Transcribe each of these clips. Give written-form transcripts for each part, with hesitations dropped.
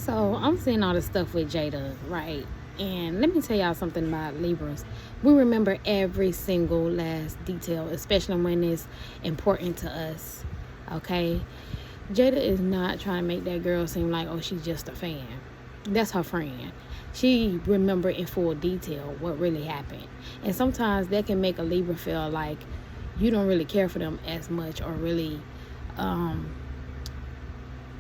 So I'm seeing all this stuff with Jada, right? And let me tell y'all something about Libras. We remember every single last detail, especially when it's important to us. Okay? Jada is not trying to make that girl seem like, oh, she's just a fan. That's her friend. She remember in full detail what really happened. And sometimes that can make a Libra feel like you don't really care for them as much, um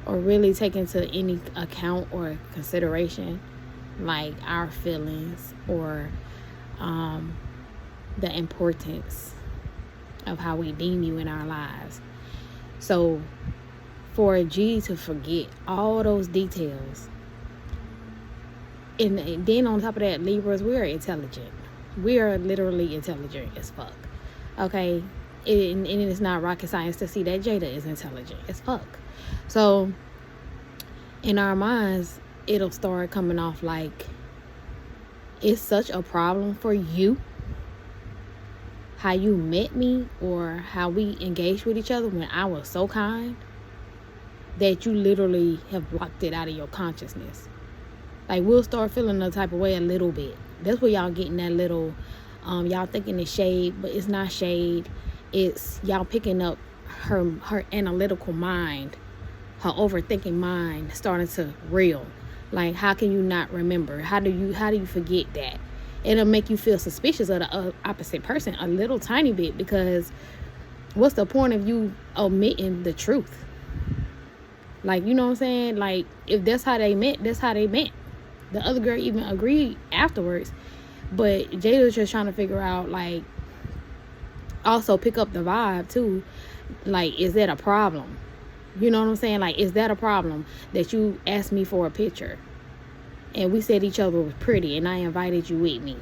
or really take into any account or consideration like our feelings or um the importance of how we deem you in our lives. So for a G to forget all those details, and then on top of that, Libras, we are intelligent. We are literally intelligent as fuck. Okay? And it's not rocket science to see that Jada is intelligent as fuck. So in our minds, it'll start coming off like it's such a problem for you how you met me or how we engaged with each other when I was so kind that you literally have blocked it out of your consciousness. Like, we'll start feeling the type of way a little bit. That's where y'all getting that little, y'all thinking it's shade, but it's not shade. It's y'all picking up her analytical mind, her overthinking mind starting to reel. Like, how can you not remember? How do you forget that? It'll make you feel suspicious of the opposite person a little tiny bit, because what's the point of you omitting the truth? Like, you know what I'm saying? Like, if that's how they met, that's how they met. The other girl even agreed afterwards. But Jada's just trying to figure out, like, also pick up the vibe, too. Like, is that a problem? You know what I'm saying? Like, is that a problem that you asked me for a picture? And we said each other was pretty, and I invited you with me.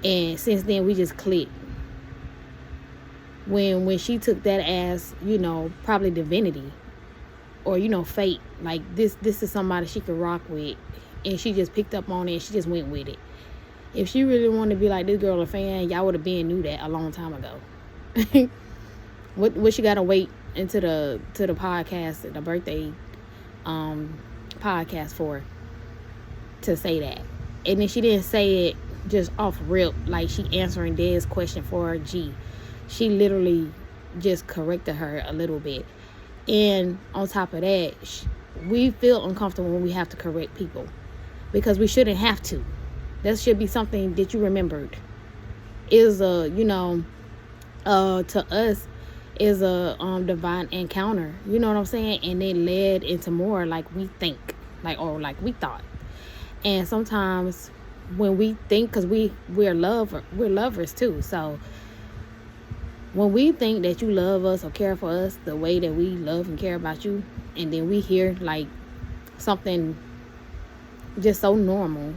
And since then, we just clicked. When she took that as, probably divinity, or fate, like this is somebody she could rock with, and she just picked up on it and she just went with it. If she really wanted to be like, this girl a fan, y'all would have been knew that a long time ago. what she gotta wait into the podcast, the birthday podcast for, to say that? And then she didn't say it just off rip, like she answering Dez's question for G. She literally just corrected her a little bit. And on top of that, we feel uncomfortable when we have to correct people, because we shouldn't have to. That should be something that you remembered. Is to us, is a divine encounter. You know what I'm saying? And it led into more like we think, like we thought. And sometimes when we think, because we're lovers too. So when we think that you love us or care for us the way that we love and care about you, and then we hear like something just so normal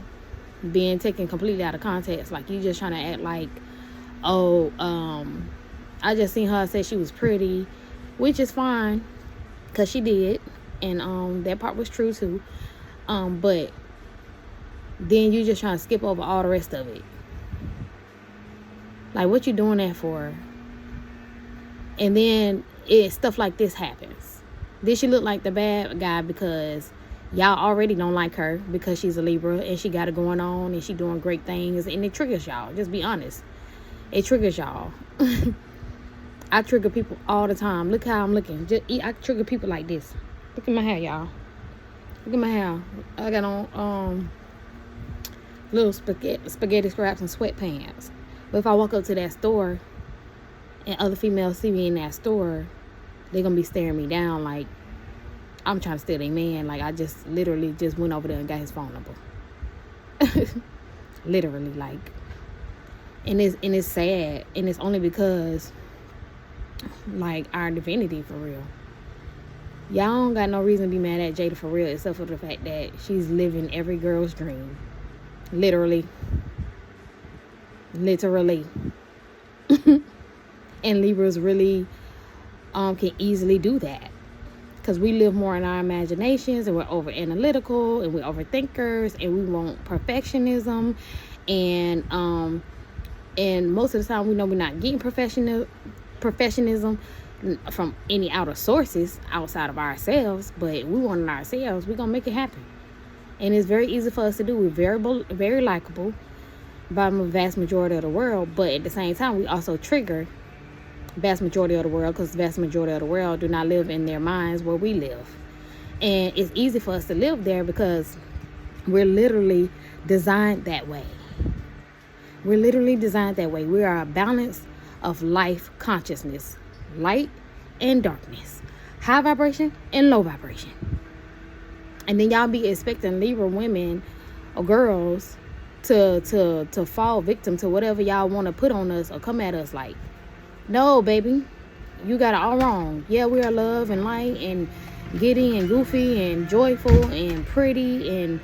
being taken completely out of context, like you just trying to act like, oh, I just seen her say she was pretty, which is fine, because she did, and that part was true too, but then you just trying to skip over all the rest of it. Like, what you doing that for? And then stuff like this happens. Then she look like the bad guy because y'all already don't like her because she's a Libra and she got it going on and she doing great things, and it triggers y'all. Just be honest. It triggers y'all. I trigger people all the time. Look how I'm looking. I trigger people like this. Look at my hair, y'all. Look at my hair. I got on little spaghetti scraps and sweatpants. But if I walk up to that store and other females see me in that store, they're gonna be staring me down like I'm trying to steal their man. Like I just literally just went over there and got his phone number. Literally, like, and it's sad, and it's only because like our divinity for real. Y'all don't got no reason to be mad at Jada for real, except for the fact that she's living every girl's dream. Literally. And Libras really can easily do that, because we live more in our imaginations, and we're over analytical, and we're overthinkers, and we want perfectionism, and most of the time we know we're not getting perfectionism from any outer sources outside of ourselves, but we want it ourselves. We're gonna make it happen. And it's very easy for us to do. We're very likable by the vast majority of the world, but at the same time, we also trigger vast majority of the world, because vast majority of the world do not live in their minds where we live. And it's easy for us to live there because we're literally designed that way. We're literally designed that way. We are a balance of life consciousness, light and darkness, high vibration and low vibration. And then y'all be expecting Libra women or girls to fall victim to whatever y'all want to put on us or come at us like. No, baby, you got it all wrong. Yeah, we are love and light and giddy and goofy and joyful and pretty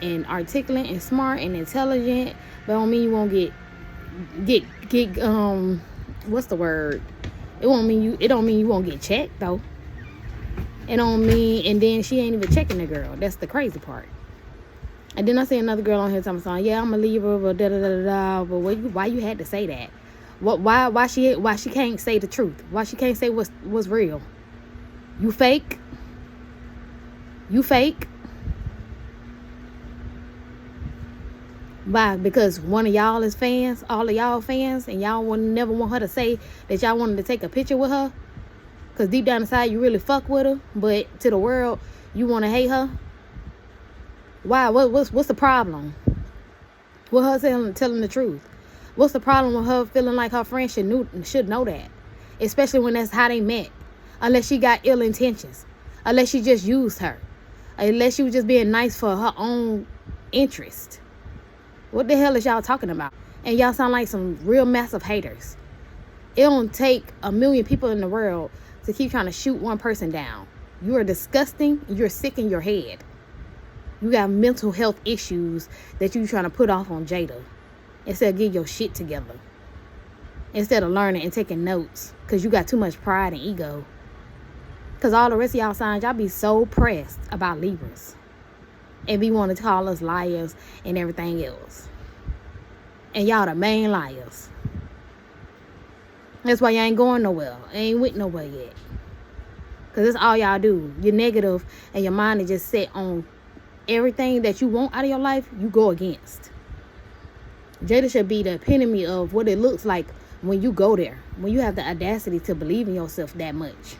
and articulate and smart and intelligent, but don't mean you won't get what's the word? It don't mean you won't get checked though. It don't mean, and then she ain't even checking the girl. That's the crazy part. And then I see another girl on here talking about, yeah, I'm a Libra, but da da da da. But why you had to say that? Why she can't say the truth? Why she can't say what's real? You fake. You fake. Why? Because one of y'all is fans, all of y'all fans, and y'all would never want her to say that y'all wanted to take a picture with her. Because deep down inside, you really fuck with her, but to the world, you want to hate her. Why? What's the problem with her telling the truth? What's the problem with her feeling like her friend should know that? Especially when that's how they met. Unless she got ill intentions. Unless she just used her. Unless she was just being nice for her own interest. What the hell is y'all talking about? And y'all sound like some real massive haters. It don't take a million people in the world to keep trying to shoot one person down. You are disgusting. You're sick in your head. You got mental health issues that you trying to put off on Jada. Instead of getting your shit together. Instead of learning and taking notes. Because you got too much pride and ego. Because all the rest of y'all signs, y'all be so pressed about Libras. And be wanting to call us liars and everything else. And y'all the main liars. That's why y'all ain't going nowhere. Ain't went nowhere yet. Because that's all y'all do. You're negative and your mind is just set on everything that you want out of your life, you go against. Jada should be the epitome of what it looks like when you go there. When you have the audacity to believe in yourself that much.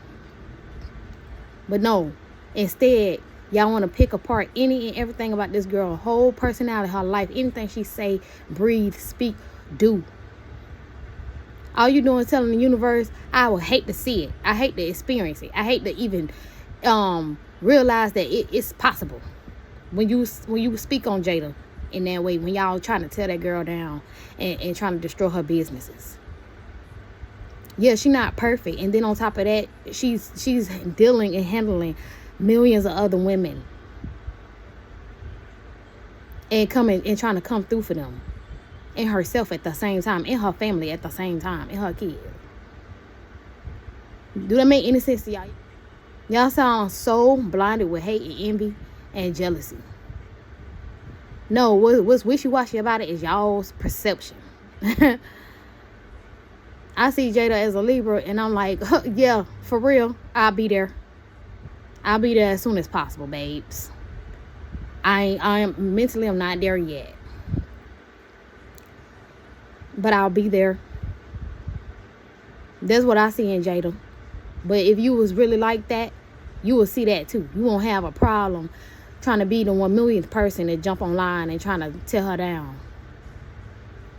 But no. Instead, y'all want to pick apart any and everything about this girl. Whole personality, her life. Anything she say, breathe, speak, do. All you doing is telling the universe, I would hate to see it. I hate to experience it. I hate to even realize that it's possible. When you speak on Jada in that way, when y'all trying to tear that girl down and trying to destroy her businesses. Yeah, she's not perfect. And then on top of that, she's dealing and handling millions of other women. And coming and trying to come through for them. And herself at the same time. And her family at the same time. And her kids. Do that make any sense to y'all? Y'all sound so blinded with hate and envy and jealousy. No, what's wishy-washy about it is y'all's perception. I see Jada as a Libra and I'm like, yeah, for real, I'll be there. I'll be there as soon as possible, babes. I am mentally, I'm not there yet. But I'll be there. That's what I see in Jada. But if you was really like that, you will see that too. You won't have a problem trying to be the 1 millionth person that jump online and trying to tear her down.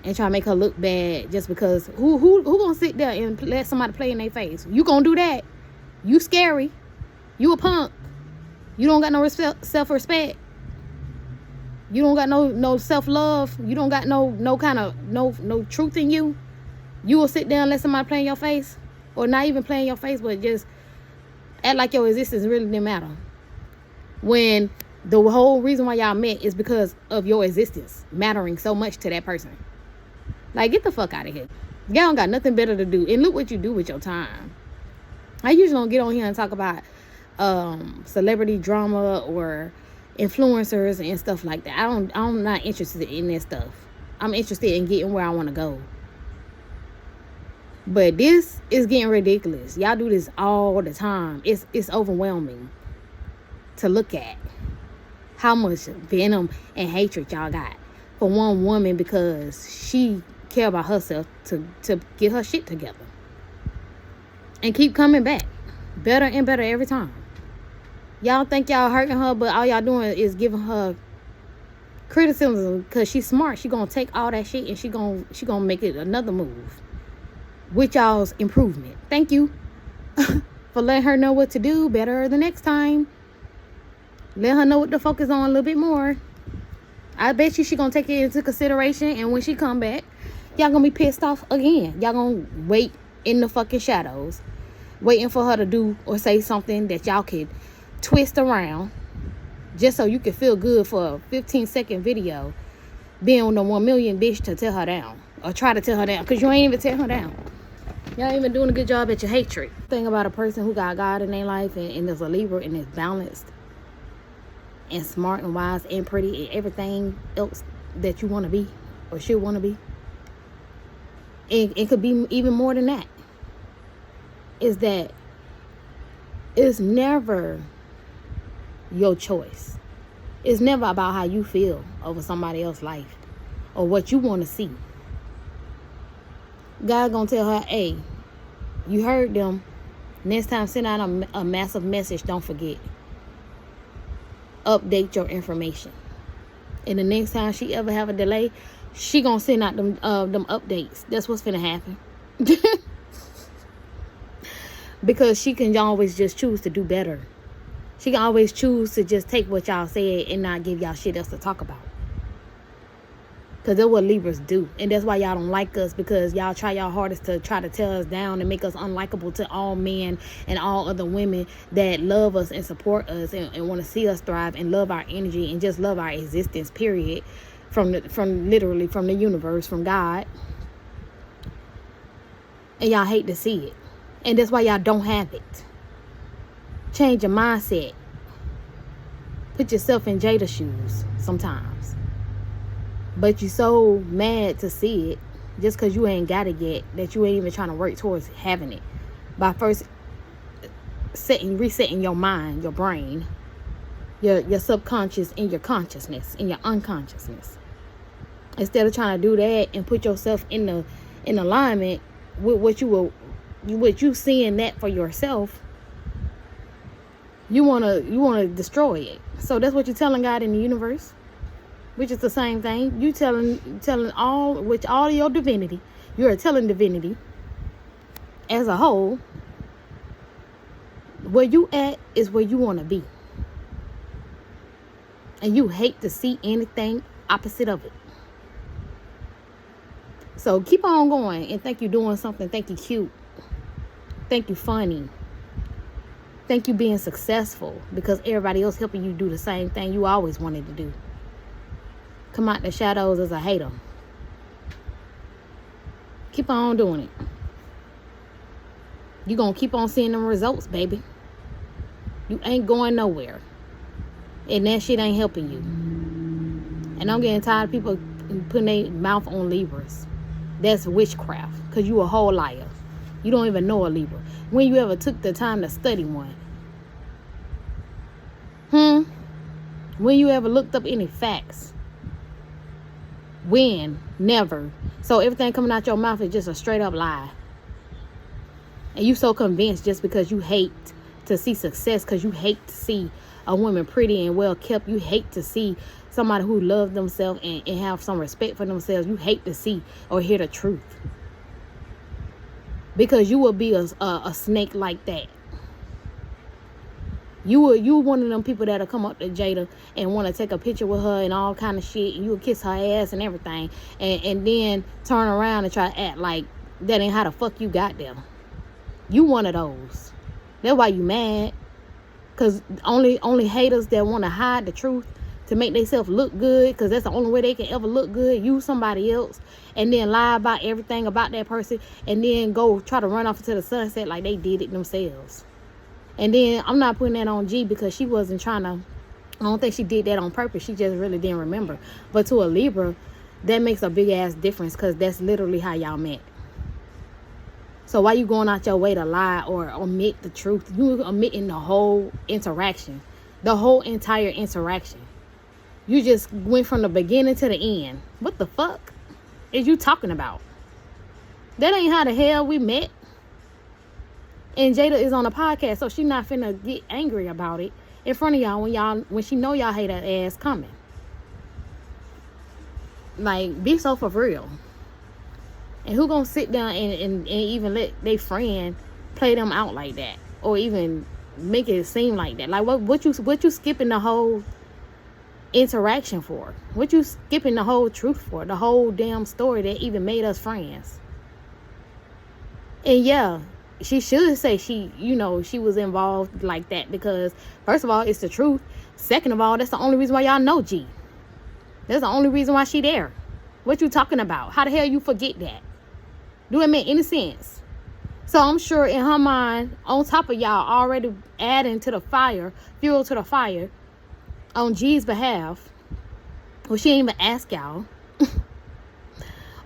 And try to make her look bad just because who gonna sit there and let somebody play in their face? You gonna do that? You scary. You a punk. You don't got no self-respect. You don't got no self-love. You don't got no kind of no truth in you. You will sit there and let somebody play in your face, or not even play in your face, but just act like your existence really didn't matter. When the whole reason why y'all met is because of your existence mattering so much to that person. Like, get the fuck out of here. Y'all don't got nothing better to do. And look what you do with your time. I usually don't get on here and talk about celebrity drama or influencers and stuff like that. I'm not interested in that stuff. I'm interested in getting where I want to go. But this is getting ridiculous. Y'all do this all the time. It's overwhelming to look at how much venom and hatred y'all got for one woman because she care about herself to get her shit together and keep coming back better and better every time. Y'all think y'all hurting her, but all y'all doing is giving her criticism because she's smart. She gonna take all that shit and she gonna make it another move with y'all's improvement. Thank you for letting her know what to do better the next time. Let her know what to focus on a little bit more. I bet you she gonna take it into consideration, and when she come back, y'all gonna be pissed off again. Y'all gonna wait in the fucking shadows, waiting for her to do or say something that y'all could twist around just so you can feel good for a 15-second video. Then on the 1 million bitch to tear her down or try to tear her down, because you ain't even tear her down. Y'all ain't even doing a good job at your hatred. Thing about a person who got God in their life and is a Libra and is balanced and smart and wise and pretty and everything else that you want to be or should want to be. It could be even more than that. Is that it's never your choice. It's never about how you feel over somebody else's life or what you want to see. God gonna tell her, hey, you heard them. Next time, send out a massive message. Don't forget. Update your information. And the next time she ever have a delay, she gonna send out them updates. That's what's finna happen. Because she can always just choose to do better. She can always choose to just take what y'all said and not give y'all shit else to talk about. Because that's what Libras do. And that's why y'all don't like us, because y'all try y'all hardest to try to tear us down and make us unlikable to all men and all other women that love us and support us and want to see us thrive and love our energy and just love our existence, period. From literally from the universe, from God. And y'all hate to see it. And that's why y'all don't have it. Change your mindset. Put yourself in Jada's shoes sometimes. But you so mad to see it just because you ain't got it yet that you ain't even trying to work towards having it. By first resetting your mind, your brain, your subconscious and your consciousness and your unconsciousness. Instead of trying to do that and put yourself in alignment with what you seeing that for yourself, you wanna destroy it. So that's what you're telling God in the universe, which is the same thing. You telling all of your divinity. You're telling divinity as a whole, where you at is where you want to be, and you hate to see anything opposite of it. So keep on going and think you're doing something. Think you cute. Think you funny. Think you being successful because everybody else helping you do the same thing you always wanted to do. Come out the shadows as a hater. Keep on doing it. You're going to keep on seeing them results, baby. You ain't going nowhere. And that shit ain't helping you. And I'm getting tired of people putting their mouth on Libras. That's witchcraft. Because you a whole liar. You don't even know a Libra. When you ever took the time to study one? When you ever looked up any facts? When? Never. So everything coming out your mouth is just a straight up lie. And you so convinced just because you hate to see success, because you hate to see a woman pretty and well kept. You hate to see somebody who loves themselves and have some respect for themselves. You hate to see or hear the truth. Because you will be a snake like that. You one of them people that'll come up to Jada and want to take a picture with her and all kind of shit, and you'll kiss her ass and everything, and then turn around and try to act like that ain't how the fuck you got there. You one of those. That's why you mad. Cause only haters that want to hide the truth to make themselves look good, because that's the only way they can ever look good. Use somebody else and then lie about everything about that person, and then go try to run off into the sunset like they did it themselves. And then I'm not putting that on G, because she wasn't trying to. I don't think she did that on purpose. She just really didn't remember. But to a Libra, that makes a big ass difference, because that's literally how y'all met. So why you going out your way to lie or omit the truth? You omitting the whole interaction, the whole entire interaction. You just went from the beginning to the end. What the fuck is you talking about? That ain't how the hell we met. And Jada is on a podcast, so she not finna get angry about it in front of y'all when she know y'all hate her ass coming. Like, be so for real. And who gonna sit down and even let their friend play them out like that, or even make it seem like that? Like, what you skipping the whole interaction for? What you skipping the whole truth for? The whole damn story that even made us friends. And yeah, she should say she was involved like that, because first of all, it's the truth. Second of all, that's the only reason why y'all know G. That's the only reason why she there. What you talking about? How the hell you forget that? Do it make any sense? So I'm sure in her mind, on top of y'all already adding to the fire, fuel to the fire, on G's behalf, well, she ain't even ask y'all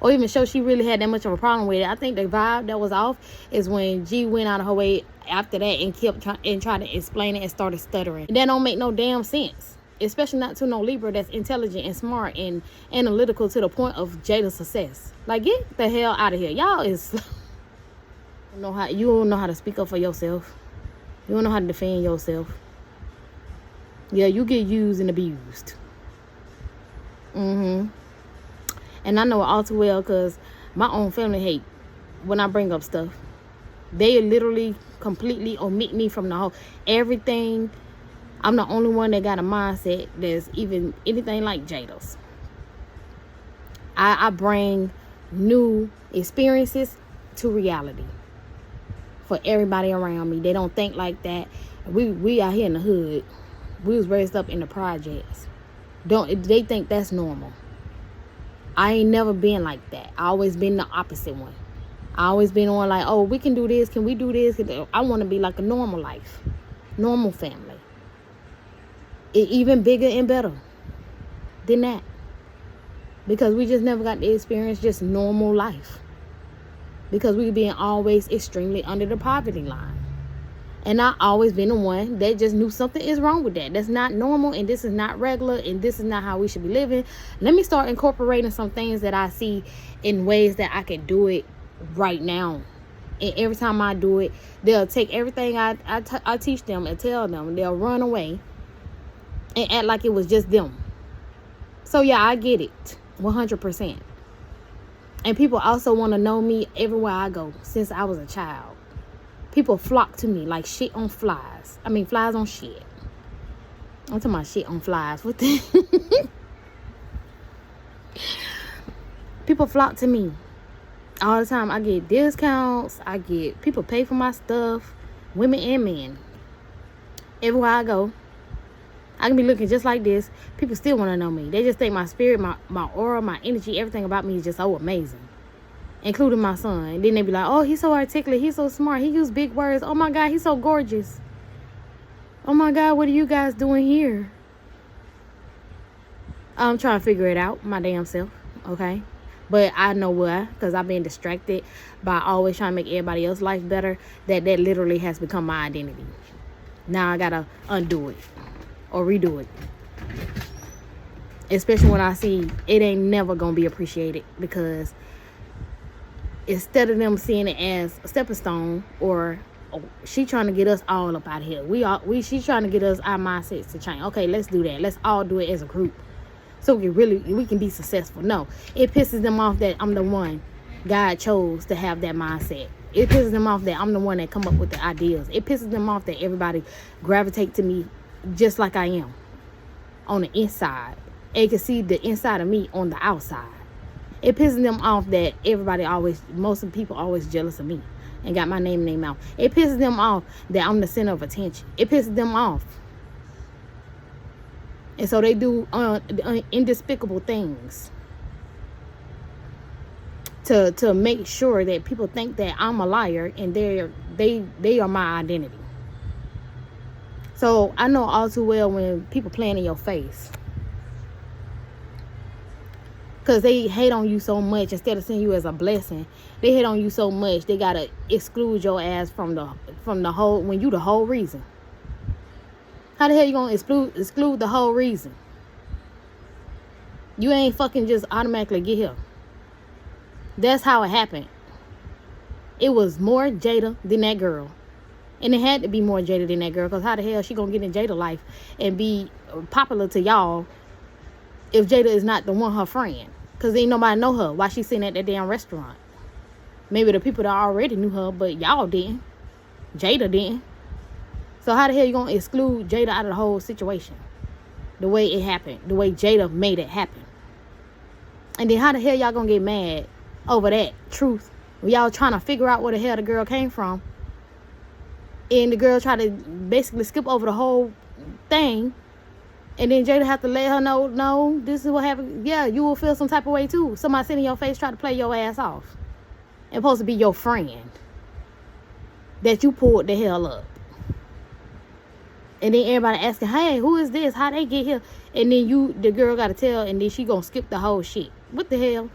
or even show she really had that much of a problem with it. I think the vibe that was off is when G went out of her way after that and kept trying to explain it and started stuttering. That don't make no damn sense, especially not to no Libra that's intelligent and smart and analytical to the point of Jada's success. Like, get the hell out of here. Y'all is you don't know how to speak up for yourself. You don't know how to defend yourself. Yeah, you get used and abused. And I know it all too well, because my own family hate when I bring up stuff. They literally completely omit me from the whole everything. I'm the only one that got a mindset that's even anything like Jada's. I bring new experiences to reality for everybody around me. They don't think like that. We out here in the hood. We was raised up in the projects. They think that's normal. I ain't never been like that. I always been the opposite one. I always been on like, oh, we can do this. Can we do this? I want to be like a normal life. Normal family. Even bigger and better than that. Because we just never got to experience just normal life. Because we been always extremely under the poverty line. And I always been the one that just knew something is wrong with that. That's not normal, and this is not regular, and this is not how we should be living. Let me start incorporating some things that I see in ways that I can do it right now. And every time I do it, they'll take everything I teach them and tell them. They'll run away and act like it was just them. So yeah, I get it 100%. And people also want to know me everywhere I go since I was a child. People flock to me like shit on flies. I mean, flies on shit. I'm talking about shit on flies. What the? People flock to me all the time. I get discounts. People pay for my stuff. Women and men. Everywhere I go, I can be looking just like this. People still want to know me. They just think my spirit, my aura, my energy, everything about me is just so amazing. Including my son. And then they be like, oh, he's so articulate. He's so smart. He used big words. Oh, my God, he's so gorgeous. Oh, my God, what are you guys doing here? I'm trying to figure it out, my damn self, okay? But I know why, because I've been distracted by always trying to make everybody else's life better, that literally has become my identity. Now I got to undo it or redo it. Especially when I see it ain't never going to be appreciated, because instead of them seeing it as a stepping stone, or she trying to get us all up out of here. She's trying to get us our mindsets to change. Okay, let's do that. Let's all do it as a group, so we can be successful. No, it pisses them off that I'm the one God chose to have that mindset. It pisses them off that I'm the one that come up with the ideas. It pisses them off that everybody gravitate to me just like I am on the inside. They can see the inside of me on the outside. It pisses them off that most of the people always jealous of me and got my name in their mouth. It pisses them off that I'm the center of attention. It pisses them off. And so they do indespicable things to make sure that people think that I'm a liar and they are my identity. So I know all too well when people playing in your face. Because they hate on you so much, instead of seeing you as a blessing, they hate on you so much, they got to exclude your ass from the whole, when you the whole reason. How the hell you going to exclude the whole reason? You ain't fucking just automatically get here. That's how it happened. It was more Jada than that girl. And it had to be more Jada than that girl, because how the hell she gonna get in Jada life and be popular to y'all if Jada is not the one her friend? Because ain't nobody know her while she's sitting at that damn restaurant. Maybe the people that already knew her, but y'all didn't. Jada didn't. So how the hell you gonna exclude Jada out of the whole situation? The way it happened. The way Jada made it happen. And then how the hell y'all gonna get mad over that truth when y'all trying to figure out where the hell the girl came from? And the girl tried to basically skip over the whole thing. And then Jada have to let her know, no, this is what happened. Yeah, you will feel some type of way too. Somebody sitting in your face try to play your ass off. And supposed to be your friend. That you pulled the hell up. And then everybody asking, hey, who is this? How they get here? And then the girl got to tell, and then she gonna skip the whole shit. What the hell?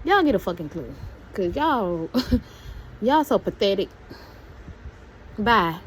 Y'all get a fucking clue. Because y'all so pathetic. Bye.